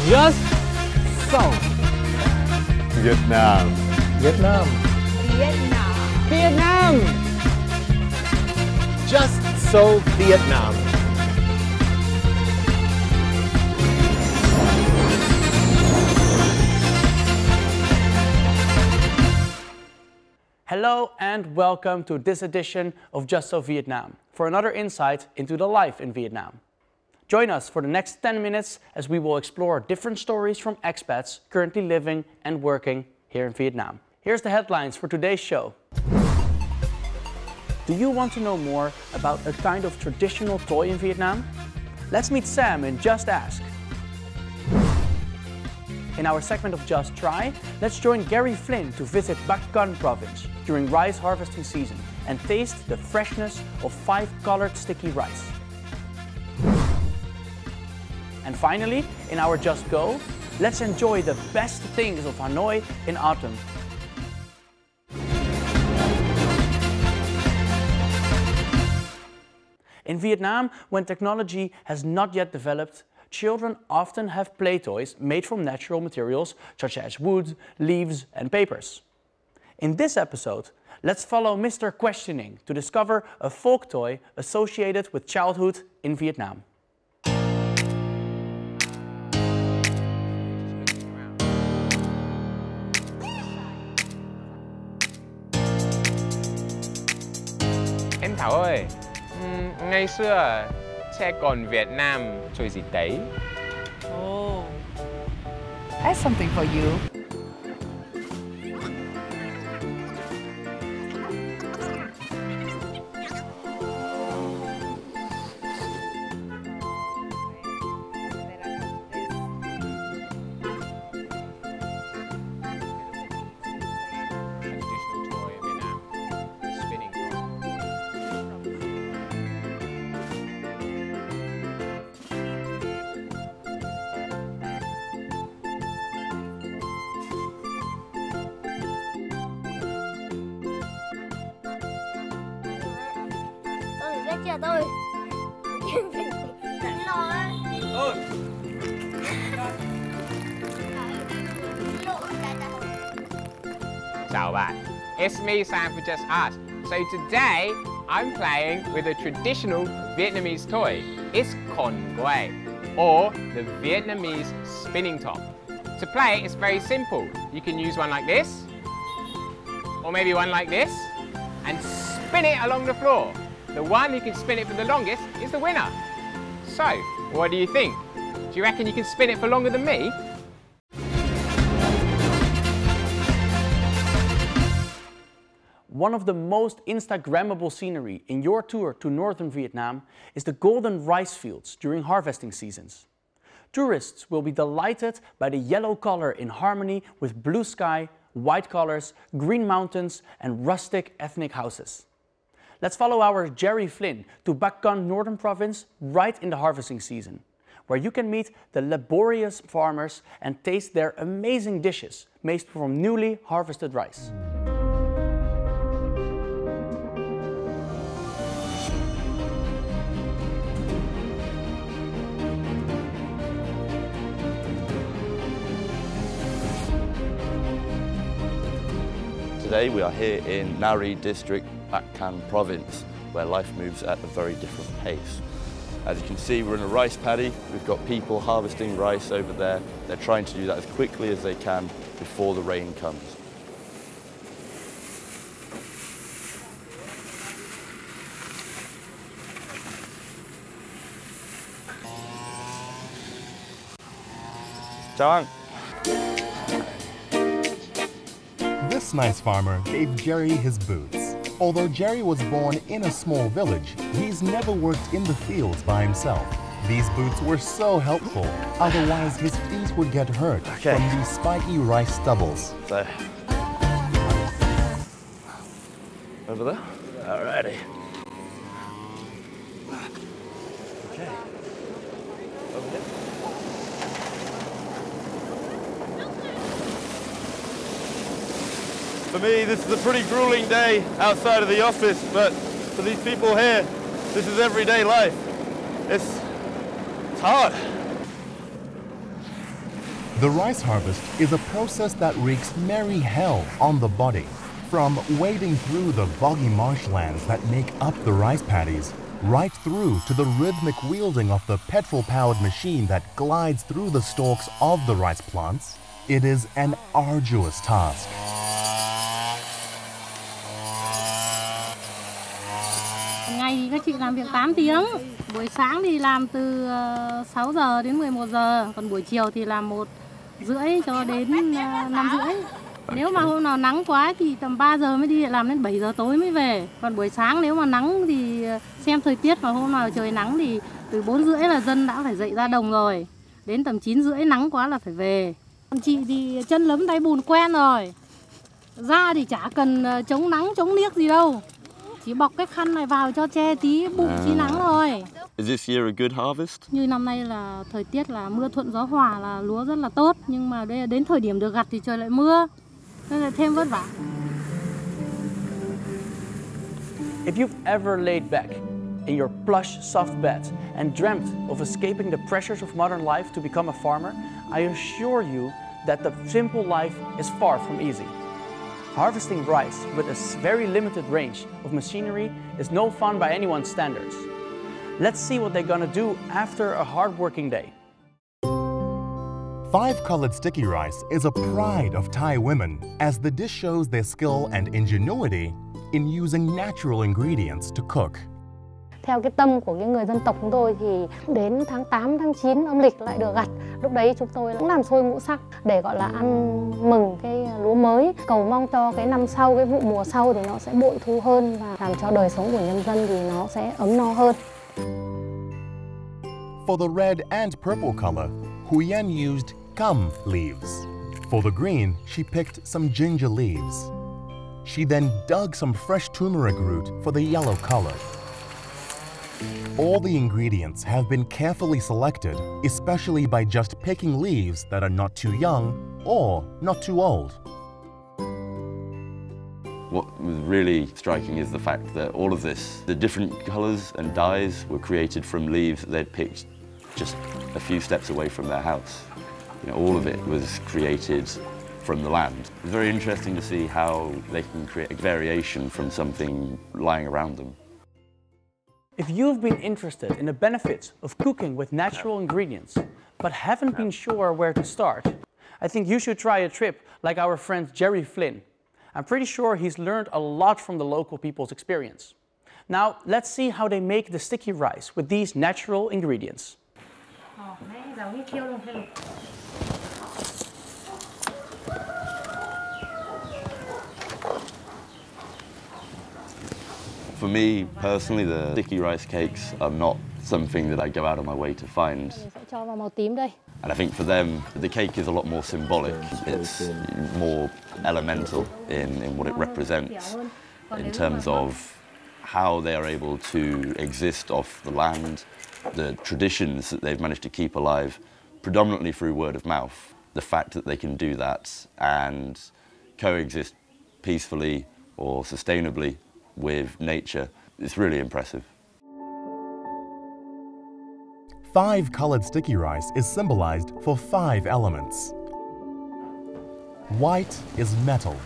Just so. Vietnam. Vietnam. Vietnam. Vietnam. Just so Vietnam. Hello and welcome to this edition of Just So Vietnam for another insight into the life in Vietnam. Join us for the next 10 minutes as we will explore different stories from expats currently living and working here in Vietnam. Here's the headlines for today's show. Do you want to know more about a kind of traditional toy in Vietnam? Let's meet Sam in Just Ask. In our segment of Just Try, let's join Gary Flynn to visit Bac Con province during rice harvesting season and taste the freshness of 5-colored sticky rice. And finally, in our Just Go, let's enjoy the best things of Hanoi in autumn. In Vietnam, when technology has not yet developed, children often have play toys made from natural materials such as wood, leaves and papers. In this episode, let's follow Mr. Questioning to discover a folk toy associated with childhood in Vietnam. Em Thảo ơi, ngày xưa cha con Việt Nam chơi gì đấy? Oh. I have something for you. Traditional toy in Vietnam, spinning toy. Tôi biết chưa tôi. Chào bạn, it's me Sam for Just Ask. So today I'm playing with a traditional Vietnamese toy. It's con quay, or the Vietnamese spinning top. To play, it's very simple. You can use one like this, or maybe one like this, and spin it along the floor. The one who can spin it for the longest is the winner. So, what do you think? Do you reckon you can spin it for longer than me? One of the most Instagrammable scenery in your tour to northern Vietnam is the golden rice fields during harvesting seasons. Tourists will be delighted by the yellow color in harmony with blue sky, white colors, green mountains and rustic ethnic houses. Let's follow our Jerry Flynn to Bac Con Northern Province right in the harvesting season, where you can meet the laborious farmers and taste their amazing dishes made from newly harvested rice. Today we are here in Nari District, Bac Con Province, where life moves at a very different pace. As you can see, we're in a rice paddy. We've got people harvesting rice over there. They're trying to do that as quickly as they can before the rain comes. Chào anh. This nice farmer gave Jerry his boots. Although Jerry was born in a small village, he's never worked in the fields by himself. These boots were so helpful, otherwise his feet would get hurt from these spiky rice stubbles. So, over there? Alrighty. Okay. Over there. For me, this is a pretty grueling day outside of the office, but for these people here, this is everyday life. It's hard. The rice harvest is a process that wreaks merry hell on the body. From wading through the boggy marshlands that make up the rice paddies, right through to the rhythmic wielding of the petrol-powered machine that glides through the stalks of the rice plants, it is an arduous task. Ngày thì các chị làm việc 8 tiếng. Buổi sáng thì làm từ 6 giờ đến 11 giờ, còn buổi chiều thì làm 1 rưỡi cho đến 5 rưỡi. Nếu mà hôm nào nắng quá thì tầm 3 giờ mới đi, làm đến 7 giờ tối mới về. Còn buổi sáng nếu mà nắng thì xem thời tiết, và hôm nào trời nắng thì từ 4 rưỡi là dân đã phải dậy ra đồng rồi. Đến tầm 9 rưỡi nắng quá là phải về. Còn chị thì chân lấm tay bùn quen rồi. Da thì chả cần chống nắng, chống niếc gì đâu. Chỉ bọc cái khăn này vào cho che tí bụi chi nắng thôi. Is this year a good harvest? Như năm nay là thời tiết là mưa thuận gió hòa, là lúa rất là tốt. Nhưng mà đến thời điểm được gặt thì trời lại mưa, nên là thêm vất vả. If you've ever laid back in your plush, soft bed and dreamt of escaping the pressures of modern life to become a farmer, I assure you that the simple life is far from easy. Harvesting rice with a very limited range of machinery is no fun by anyone's standards. Let's see what they're gonna do after a hard-working day. Five-colored sticky rice is a pride of Thai women, as the dish shows their skill and ingenuity in using natural ingredients to cook. Theo cái tâm của cái người dân tộc chúng tôi thì đến tháng 8, tháng 9 âm lịch lại được gặt. Lúc đấy chúng tôi cũng làm xôi ngũ sắc để gọi là ăn mừng cái lúa mới, cầu mong cho cái năm sau, cái vụ mùa sau thì nó sẽ bội thu hơn và làm cho đời sống của nhân dân thì nó sẽ ấm no hơn. For the red and purple color, Huyen used gum leaves. For the green, she picked some ginger leaves. She then dug some fresh turmeric root for the yellow color. All the ingredients have been carefully selected, especially by just picking leaves that are not too young or not too old. What was really striking is the fact that all of this, the different colours and dyes were created from leaves that they'd picked just a few steps away from their house. You know, all of it was created from the land. It's very interesting to see how they can create a variation from something lying around them. If you've been interested in the benefits of cooking with natural ingredients, but haven't been sure where to start, I think you should try a trip like our friend Jerry Flynn. I'm pretty sure he's learned a lot from the local people's experience. Now, let's see how they make the sticky rice with these natural ingredients. For me, personally, the sticky rice cakes are not something that I go out of my way to find. And I think for them, the cake is a lot more symbolic. It's more elemental in what it represents in terms of how they are able to exist off the land, the traditions that they've managed to keep alive, predominantly through word of mouth. The fact that they can do that and coexist peacefully or sustainably with nature, it's really impressive. Five-colored sticky rice is symbolized for 5 elements. White is metal,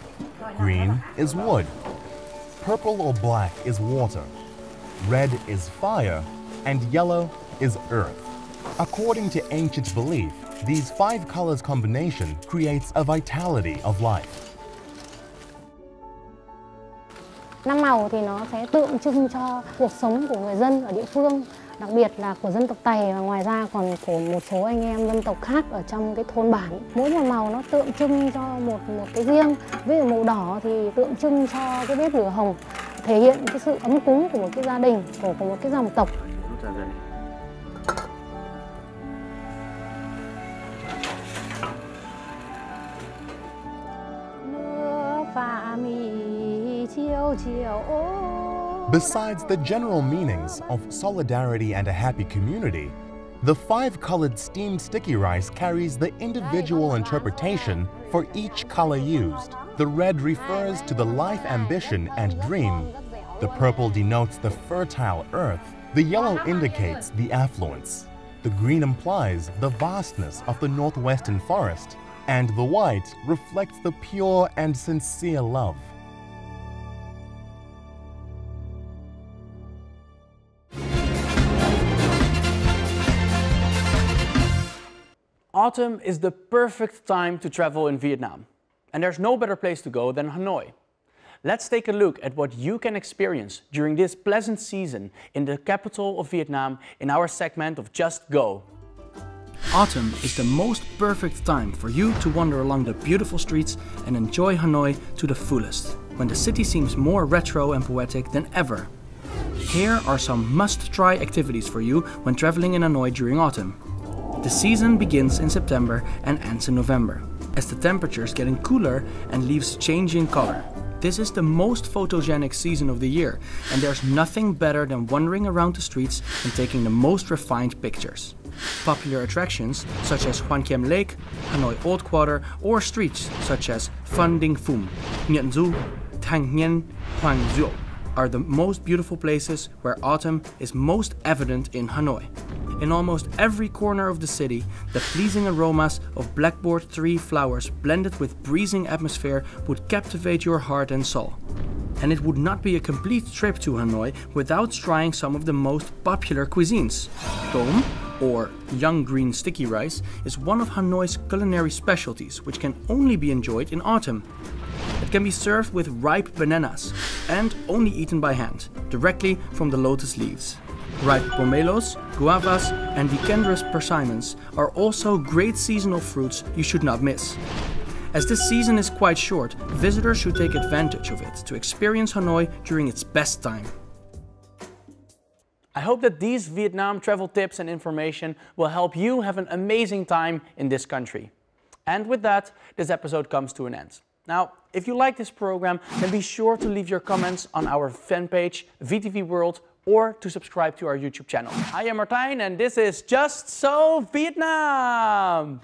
green is wood, purple or black is water, red is fire, and yellow is earth. According to ancient belief, these 5 colors combination creates a vitality of life. Năm màu thì nó sẽ tượng trưng cho cuộc sống của người dân ở địa phương, đặc biệt là của dân tộc Tày và ngoài ra còn của một số anh em dân tộc khác ở trong cái thôn bản. Mỗi một màu nó tượng trưng cho một cái riêng. Ví dụ màu đỏ thì tượng trưng cho cái bếp lửa hồng, thể hiện cái sự ấm cúng của một cái gia đình, của một cái dòng tộc. Besides the general meanings of solidarity and a happy community, the 5-colored steamed sticky rice carries the individual interpretation for each color used. The red refers to the life ambition and dream. The purple denotes the fertile earth. The yellow indicates the affluence. The green implies the vastness of the northwestern forest, and the white reflects the pure and sincere love. Autumn is the perfect time to travel in Vietnam, and there's no better place to go than Hanoi. Let's take a look at what you can experience during this pleasant season in the capital of Vietnam in our segment of Just Go. Autumn is the most perfect time for you to wander along the beautiful streets and enjoy Hanoi to the fullest, when the city seems more retro and poetic than ever. Here are some must-try activities for you when traveling in Hanoi during autumn. The season begins in September and ends in November, as the temperature is getting cooler and leaves changing color. This is the most photogenic season of the year, and there's nothing better than wandering around the streets and taking the most refined pictures. Popular attractions such as Hoan Kiem Lake, Hanoi Old Quarter, or streets such as Phan Dinh Phum, Nguyen Du, Thanh Nguyen, Hoàng Diệu are the most beautiful places where autumn is most evident in Hanoi. In almost every corner of the city, the pleasing aromas of blackboard tree flowers blended with breezing atmosphere would captivate your heart and soul. And it would not be a complete trip to Hanoi without trying some of the most popular cuisines. Tom, or young green sticky rice, is one of Hanoi's culinary specialties, which can only be enjoyed in autumn. It can be served with ripe bananas and only eaten by hand, directly from the lotus leaves. Ripe pomelos, guavas, and Dicandrus persimmons are also great seasonal fruits you should not miss. As this season is quite short, visitors should take advantage of it to experience Hanoi during its best time. I hope that these Vietnam travel tips and information will help you have an amazing time in this country. And with that, this episode comes to an end. Now, if you like this program, then be sure to leave your comments on our fan page, VTV World, or to subscribe to our YouTube channel. I am Martijn and this is Just So Vietnam!